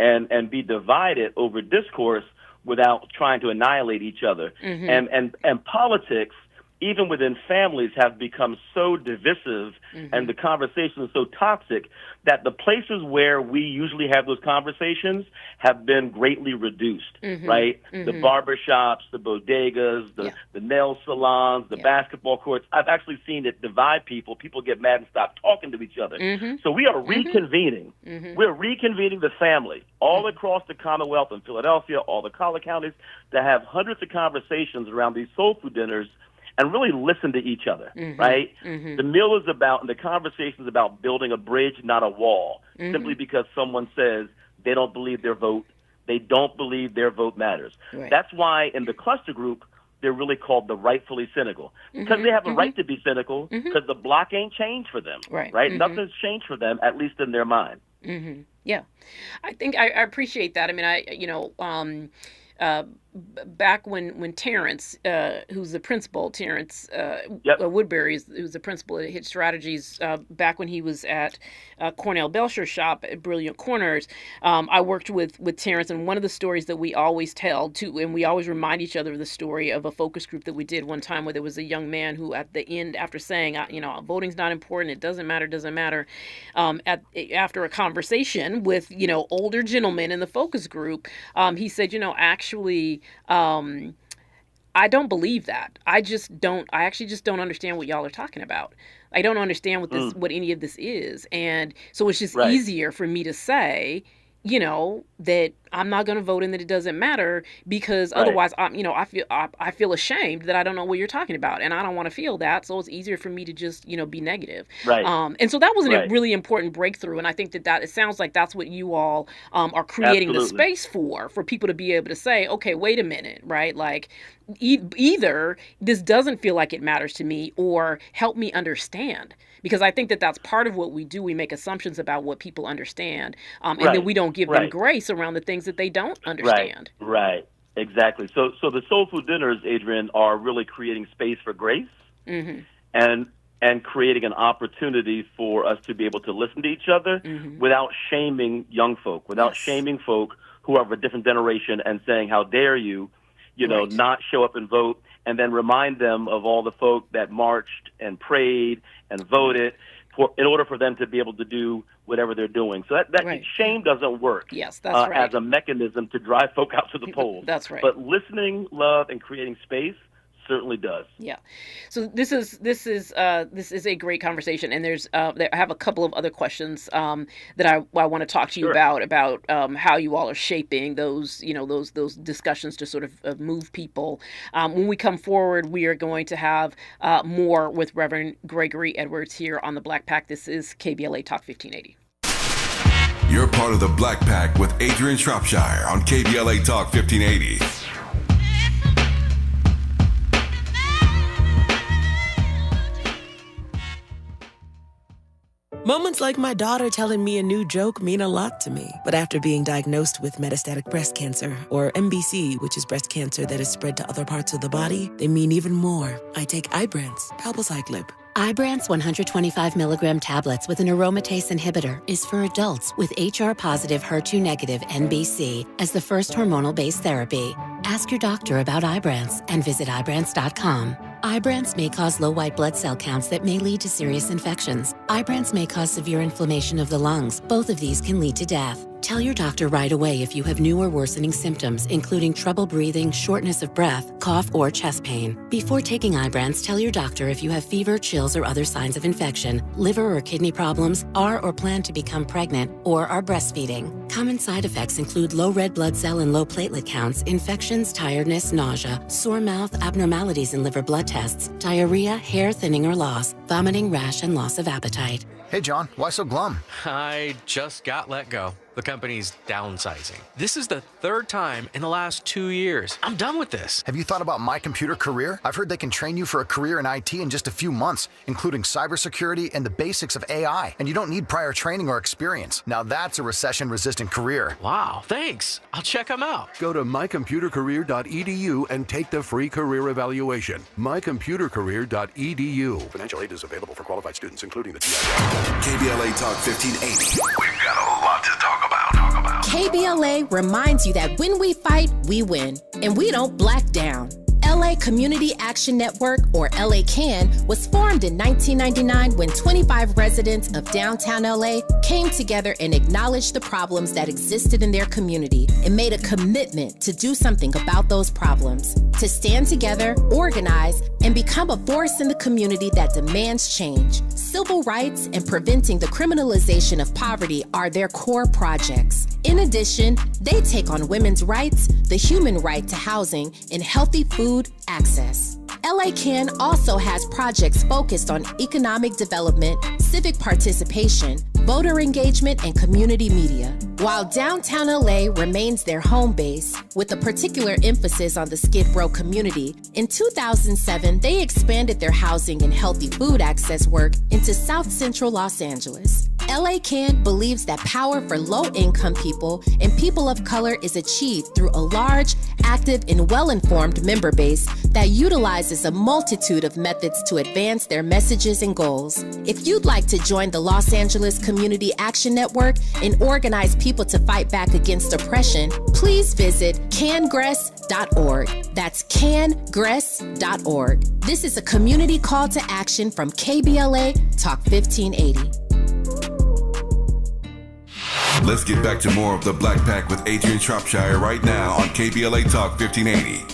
and be divided over discourse without trying to annihilate each other. And politics, even within families, have become so divisive and the conversation is so toxic that the places where we usually have those conversations have been greatly reduced, right? The barbershops, the bodegas, the nail salons, the basketball courts. I've actually seen it divide people. People get mad and stop talking to each other. So we are reconvening. We're reconvening the family all across the Commonwealth in Philadelphia, all the collar counties, to have hundreds of conversations around these soul food dinners and really listen to each other, right? The meal is about, and the conversation is about building a bridge, not a wall, simply because someone says they don't believe their vote, they don't believe their vote matters. Right. That's why in the cluster group, they're really called the rightfully cynical, because they have a right to be cynical, because the block ain't changed for them, right? Nothing's changed for them, at least in their mind. Yeah, I think I appreciate that. I mean, back when Terrence, who's the principal, Terrence Woodbury, who's the principal at Hit Strategies, back when he was at Cornell Belcher's shop at Brilliant Corners, I worked with Terrence, and one of the stories that we always tell too, and we always remind each other of the story of a focus group that we did one time where there was a young man who at the end, after saying, voting's not important, it doesn't matter, after a conversation with, older gentlemen in the focus group, he said, actually, I don't believe that. I actually just don't understand what y'all are talking about. I don't understand what any of this is. And so it's just easier for me to say, that I'm not going to vote and that it doesn't matter, because otherwise, I feel ashamed that I don't know what you're talking about, and I don't want to feel that. So it's easier for me to just, be negative. Right. And so that was a really important breakthrough. And I think that it sounds like that's what you all are creating the space for people to be able to say, okay, wait a minute, right? Like either this doesn't feel like it matters to me, or help me understand. Because I think that that's part of what we do. We make assumptions about what people understand, and then we don't give them grace around the things that they don't understand. Right. Exactly. So the soul food dinners, Adrianne, are really creating space for grace and creating an opportunity for us to be able to listen to each other without shaming young folk, without shaming folk who are of a different generation and saying, how dare you, not show up and vote, and then remind them of all the folk that marched and prayed and voted in order for them to be able to do whatever they're doing. So that shame doesn't work. Yes, that's right. As a mechanism to drive folk out to the polls. That's right. But listening, love, and creating space certainly does. Yeah. So this is a great conversation, and I have a couple of other questions that I want to talk to you about how you all are shaping those those discussions to sort of move people. When we come forward, we are going to have more with Reverend Gregory Edwards here on the Black Pact. This is KBLA Talk 1580. You're part of the Black Pact with Adrianne Shropshire on KBLA Talk 1580. Moments like my daughter telling me a new joke mean a lot to me. But after being diagnosed with metastatic breast cancer, or MBC, which is breast cancer that is spread to other parts of the body, they mean even more. I take Ibrance, palbociclib. Ibrance 125 milligram tablets with an aromatase inhibitor is for adults with HR-positive, HER2-negative MBC as the first hormonal-based therapy. Ask your doctor about Ibrance and visit Ibrance.com. Ibrance may cause low white blood cell counts that may lead to serious infections. Ibrance may cause severe inflammation of the lungs. Both of these can lead to death. Tell your doctor right away if you have new or worsening symptoms, including trouble breathing, shortness of breath, cough, or chest pain. Before taking Ibrance, tell your doctor if you have fever, chills, or other signs of infection, liver or kidney problems, are or plan to become pregnant, or are breastfeeding. Common side effects include low red blood cell and low platelet counts, infections, tiredness, nausea, sore mouth, abnormalities in liver blood tests, diarrhea, hair thinning or loss, vomiting, rash, and loss of appetite. Hey, John, why so glum? I just got let go. The company's downsizing. This is the third time in the last 2 years. I'm done with this. Have you thought about My Computer Career? I've heard they can train you for a career in IT in just a few months, including cybersecurity and the basics of AI. And you don't need prior training or experience. Now that's a recession-resistant career. Wow, thanks. I'll check them out. Go to mycomputercareer.edu and take the free career evaluation. mycomputercareer.edu. Financial aid is available for qualified students, including the TIA. KBLA Talk 1580. We've got a lot to talk about. KBLA reminds you that when we fight, we win, and we don't black down. LA Community Action Network, or LA CAN, was formed in 1999 when 25 residents of downtown LA came together and acknowledged the problems that existed in their community and made a commitment to do something about those problems, to stand together, organize, and become a force in the community that demands change. Civil rights and preventing the criminalization of poverty are their core projects. In addition, they take on women's rights, the human right to housing, and healthy food access. LA CAN also has projects focused on economic development, civic participation, voter engagement, and community media. While downtown LA remains their home base, with a particular emphasis on the Skid Row community, in 2007, they expanded their housing and healthy food access work into South Central Los Angeles. LA CAN believes that power for low-income people and people of color is achieved through a large, active, and well-informed member base that utilizes a multitude of methods to advance their messages and goals. If you'd like to join the Los Angeles Community Action Network and organize people to fight back against oppression, please visit cangress.org. That's cangress.org. This is a community call to action from KBLA Talk 1580. Let's get back to more of the Black Pack with Adrianne Shropshire right now on KBLA Talk 1580.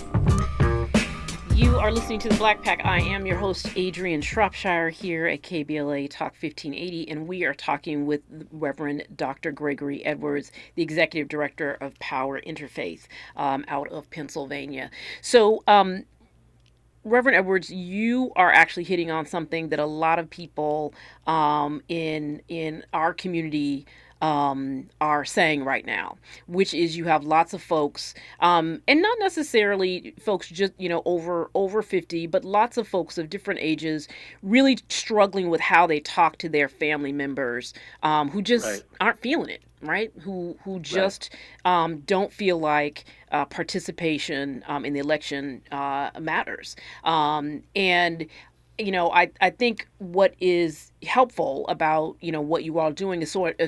You are listening to the Black Pack. I am your host, Adrianne Shropshire, here at KBLA Talk 1580, and we are talking with Reverend Dr. Gregory Edwards, the Executive Director of Power Interfaith out of Pennsylvania. So, Reverend Edwards, you are actually hitting on something that a lot of people in our community are saying right now, which is you have lots of folks, and not necessarily folks just, over 50, but lots of folks of different ages really struggling with how they talk to their family members, who just aren't feeling it, right? Who just don't feel like participation in the election matters. And I think what is helpful about, what you all are doing is sort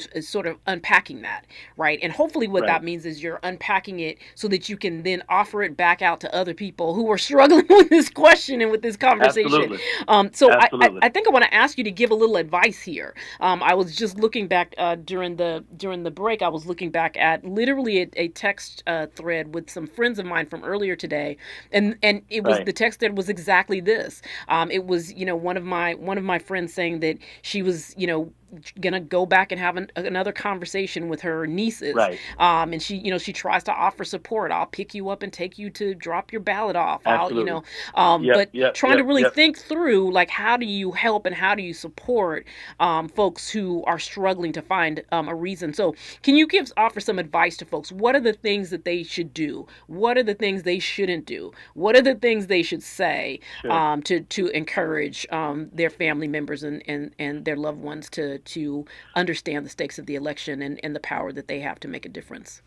of unpacking that, right? And hopefully what that means is you're unpacking it so that you can then offer it back out to other people who are struggling with this question and with this conversation. Absolutely. I think I want to ask you to give a little advice here. I was just looking back during the break. I was looking back at literally a text thread with some friends of mine from earlier today, and it was the text thread was exactly this. It was one of my friends saying that she was gonna go back and have another conversation with her nieces, and she tries to offer support. I'll pick you up and take you to drop your ballot off. Absolutely. Trying to really think through, like, how do you help and how do you support folks who are struggling to find a reason. So can you offer some advice to folks? What are the things that they should do? What are the things they shouldn't do? What are the things they should say to encourage their family members and their loved ones to understand the stakes of the election and the power that they have to make a difference?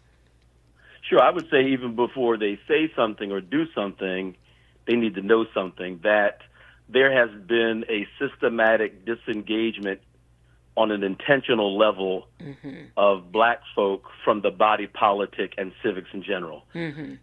Sure. I would say even before they say something or do something, they need to know something, that there has been a systematic disengagement on an intentional level of Black folk from the body politic and civics in general, and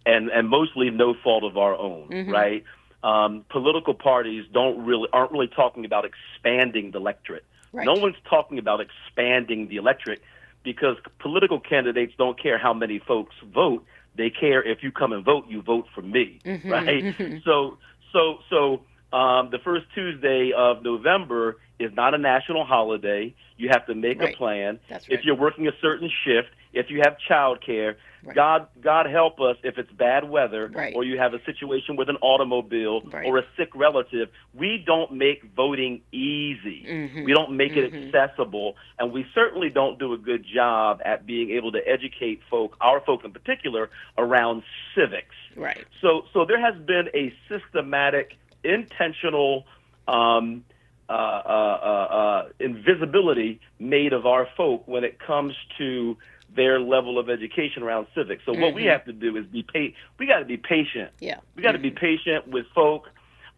mostly no fault of our own, right? political parties aren't really talking about expanding the electorate. Right. No one's talking about expanding the electorate because political candidates don't care how many folks vote. They care if you come and vote, you vote for me, right? So the first Tuesday of November is not a national holiday. You have to make a plan. That's right. If you're working a certain shift, if you have childcare, God help us if it's bad weather or you have a situation with an automobile or a sick relative. We don't make voting easy. We don't make it accessible, and we certainly don't do a good job at being able to educate our folk in particular, around civics. Right. So there has been a systematic, intentional invisibility made of our folk when it comes to their level of education around civics. So what we have to do is we got to be patient. Yeah. We got to be patient with folk.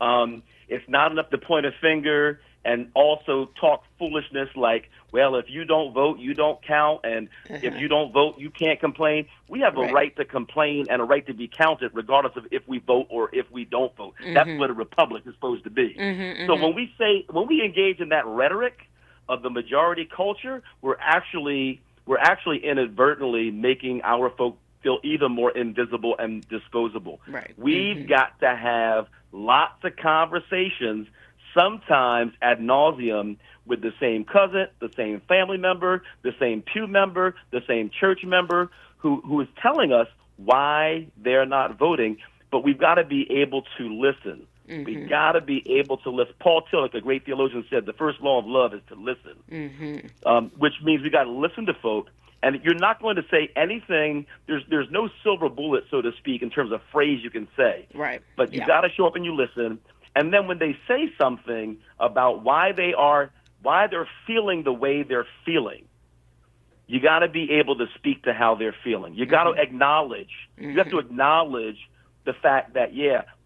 It's not enough to point a finger and also talk foolishness like, well, if you don't vote, you don't count, and if you don't vote, you can't complain. We have a right to complain and a right to be counted regardless of if we vote or if we don't vote. That's what a republic is supposed to be. So when we engage in that rhetoric of the majority culture, we're actually inadvertently making our folk feel even more invisible and disposable. Right. We've got to have lots of conversations, sometimes ad nauseum, with the same cousin, the same family member, the same pew member, the same church member who is telling us why they're not voting. But we've got to be able to listen. We've got to be able to listen. Paul Tillich, a great theologian, said the first law of love is to listen, which means we got to listen to folk. And you're not going to say anything. There's no silver bullet, so to speak, in terms of phrase you can say. Right. But you got to show up and you listen. And then when they say something about why they're feeling the way they're feeling, you got to be able to speak to how they're feeling. You got to acknowledge. You have to acknowledge the fact that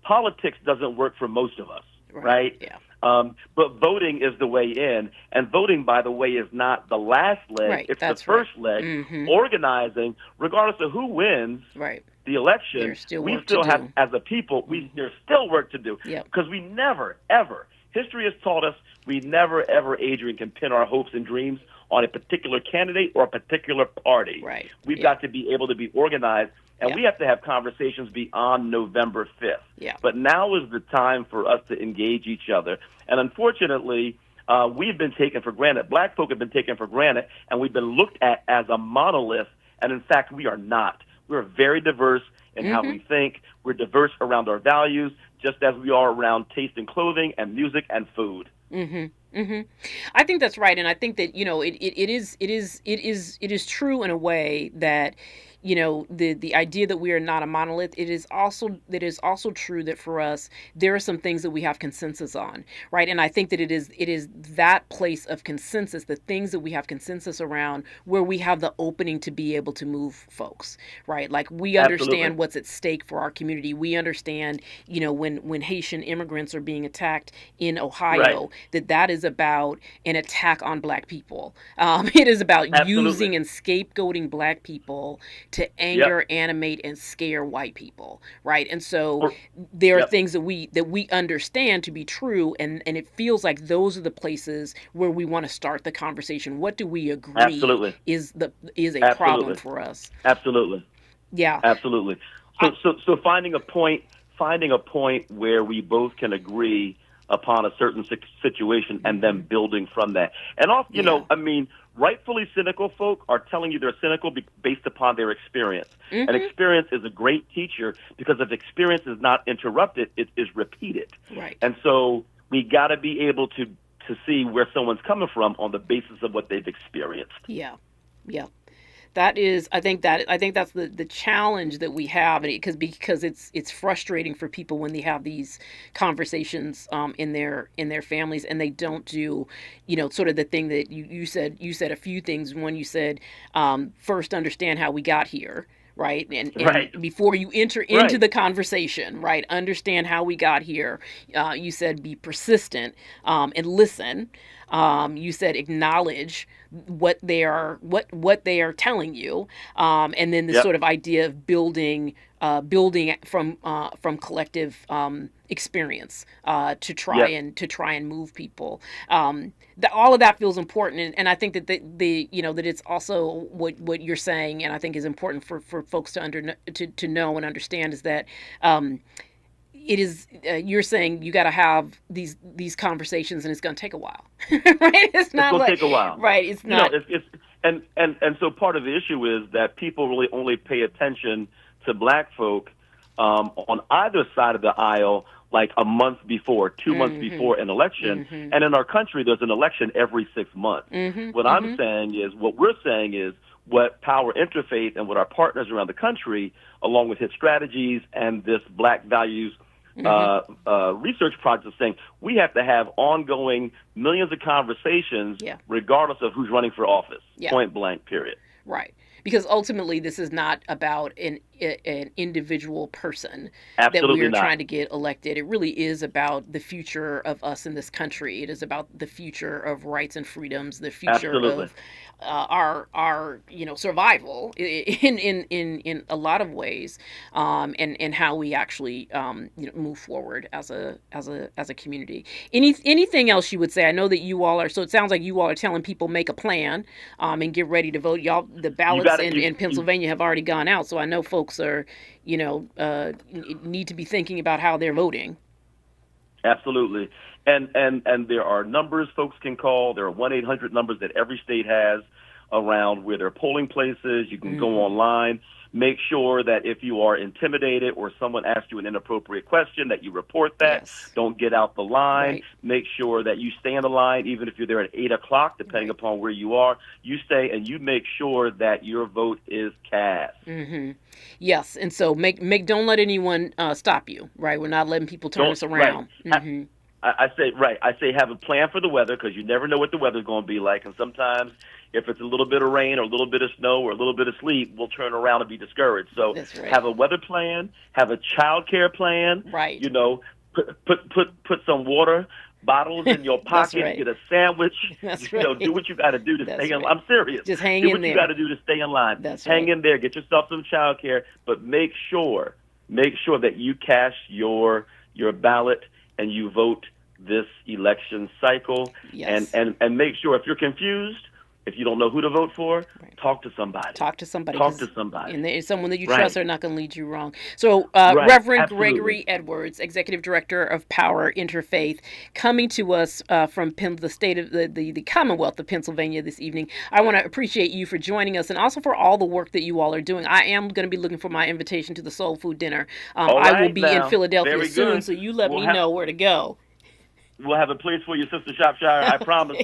politics doesn't work for most of us, right? Yeah. But voting is the way in, and voting, by the way, is not the last leg. It's the first leg. Organizing, regardless of who wins the election, we still have, as a people, there's still work to do. Because we never, ever, history has taught us, we never, ever, Adrian, can pin our hopes and dreams on a particular candidate or a particular party. We've got to be able to be organized. And we have to have conversations beyond November 5th. But now is the time for us to engage each other. And unfortunately, we've been taken for granted. Black folk have been taken for granted, and we've been looked at as a monolith. And in fact, we are not. We're very diverse in how we think. We're diverse around our values, just as we are around taste in clothing and music and food. I think that's right, and I think that it is true in a way that the idea that we are not a monolith. It is also true that for us there are some things that we have consensus on, right? And I think that it is that place of consensus, the things that we have consensus around, where we have the opening to be able to move folks, right? Like we understand what's at stake for our community. We understand, when Haitian immigrants are being attacked in Ohio, that is about an attack on Black people. It is about using and scapegoating Black people to anger, animate, and scare white people, right? And so there are things that we understand to be true, and it feels like those are the places where we want to start the conversation. What do we agree is a problem for us? Absolutely. Yeah. Absolutely. So finding a point where we both can agree upon a certain situation and then building from that. And also, rightfully cynical folk are telling you they're cynical based upon their experience. And experience is a great teacher, because if experience is not interrupted, it is repeated. Right. And so we got to be able to see where someone's coming from on the basis of what they've experienced. Yeah. Yeah. I think that's the challenge that we have, because it's frustrating for people when they have these conversations in their families, and they don't do sort of the thing that you said a few things when you said first understand how we got here. Right. And before you enter into the conversation, right, understand how we got here. You said be persistent and listen. You said acknowledge what they are telling you. And then this sort of idea of building building from collective experience to try and move people. All of that feels important, and I think that that it's also what you're saying, and I think is important for folks to know and understand is that. It is you're saying you got to have these conversations, and it's going to take a while, right? It's going to take a while, right? It's not. And so part of the issue is that people really only pay attention to Black folk on either side of the aisle, like a month before, 2 months before an election. And in our country, there's an election every 6 months. What I'm saying is, what we're saying is, what Power Interfaith and what our partners around the country, along with Hit Strategies and this Black Values research project, is saying we have to have ongoing millions of conversations, regardless of who's running for office. Point blank. Period. Right. Because ultimately, this is not about an individual person Absolutely that we're not. trying to get elected. It really is about the future of us in this country. It is about the future of rights and freedoms, the future of our survival in a lot of ways, and how we actually move forward as a community. Anything else you would say? I know that you all are. So it sounds like you all are telling people make a plan and get ready to vote. Y'all, the ballots in Pennsylvania have already gone out, so I know folks are need to be thinking about how they're voting. Absolutely. And there are numbers folks can call. There are 1-800 numbers that every state has around where there are polling places. You can go online. Make sure that if you are intimidated or someone asks you an inappropriate question, that you report that. Don't get out the line. Right. Make sure that you stay in the line, even if you're there at 8 o'clock, depending upon where you are. You stay and you make sure that your vote is cast. Yes, and so don't let anyone stop you. Right, we're not letting people turn us around. Right. I say have a plan for the weather, because you never know what the weather's going to be like, and sometimes if it's a little bit of rain or a little bit of snow or a little bit of sleet, we'll turn around and be discouraged. So have a weather plan, have a child care plan. Right. Put some water bottles in your pocket, get a sandwich. That's do what you got to do to stay in line. I'm serious. Just hang in there. Do in what you got to do to stay in line. Hang in there. Get yourself some child care, but make sure that you cast your ballot and you vote this election cycle. Yes. And make sure, if you're confused, if you don't know who to vote for, talk to somebody. And there's someone that you trust are not going to lead you wrong. So Reverend Gregory Edwards, Executive Director of Power Interfaith, coming to us from the state of the Commonwealth of Pennsylvania this evening. I want to appreciate you for joining us, and also for all the work that you all are doing. I am going to be looking for my invitation to the Soul Food Dinner. I will be in Philadelphia soon, so you let me know where to go. We'll have a place for you, Sister Shropshire, I promise.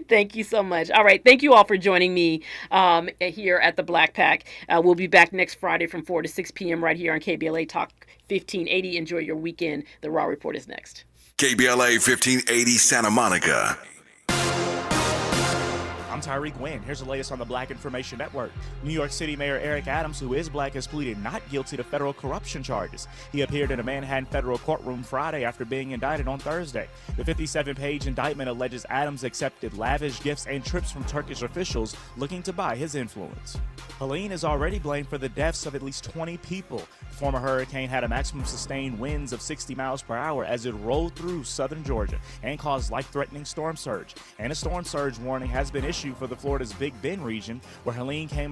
Thank you so much. All right. Thank you all for joining me here at the Black Pack. We'll be back next Friday from 4 to 6 p.m. right here on KBLA Talk 1580. Enjoy your weekend. The Raw Report is next. KBLA 1580 Santa Monica. I'm Tyreek Wynn. Here's the latest on the Black Information Network. New York City Mayor Eric Adams, who is black, has pleaded not guilty to federal corruption charges. He appeared in a Manhattan federal courtroom Friday after being indicted on Thursday. The 57-page indictment alleges Adams accepted lavish gifts and trips from Turkish officials looking to buy his influence. Helene is already blamed for the deaths of at least 20 people. The former hurricane had a maximum sustained winds of 60 miles per hour as it rolled through southern Georgia and caused life-threatening storm surge. And a storm surge warning has been issued for the Florida's Big Bend region, where Helene came